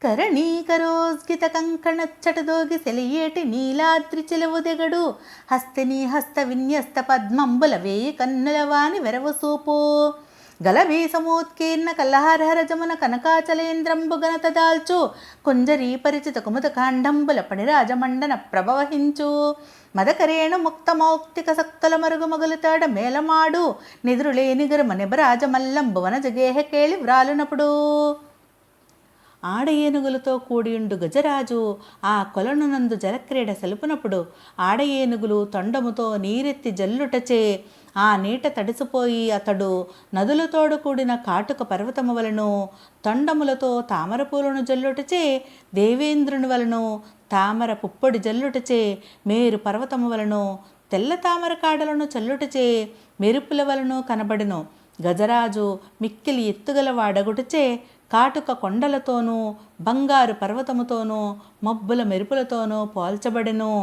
కరణీకరోజ్గిత కంకణచ్చటదోగి సెలియేటి నీలాద్రి చెలవుదెగడు హస్తిని హస్త విన్యస్త పద్మంబుల వేయి కన్నులవాని వెరవసూపు గలవీసమోత్కీర్ణ కల్లహారహర జమున కనకాచలేంద్రంబు గణత దాల్చు కుంజరీ పరిచిత కుముద కాండంబుల పణిరాజమండన ప్రభవహించు మదకరేణు ముక్త మౌక్తిక సక్తుల మరుగు మగులుతాడ మేలమాడు నిదురులేని గరుమ నిబరాజమల్లంబు వన జగేహ కేళి వ్రాలునప్పుడు ఆడ ఏనుగులతో కూడియుండు గజరాజు ఆ కొలనునందు జలక్రీడ సెలుపునప్పుడు ఆడ ఏనుగులు తొండముతో నీరెత్తి జల్లుటచే ఆ నీట తడిసిపోయి అతడు నదులతోడు కూడిన కాటుక పర్వతము వలను తొండములతో తామరపూలను జల్లుటచే దేవేంద్రుని వలను తామర పుప్పొడి జల్లుటచే మేరు పర్వతము వలను తెల్ల తామర కాడలను చల్లుటచే మెరుపుల వలను కనబడెను. గజరాజు మిక్కిలి ఎత్తుగల వాడగుటచే కాటుక కొండలతోనూ బంగారు పర్వతముతోనూ మబ్బుల మెరుపులతోనూ పోల్చబడెను.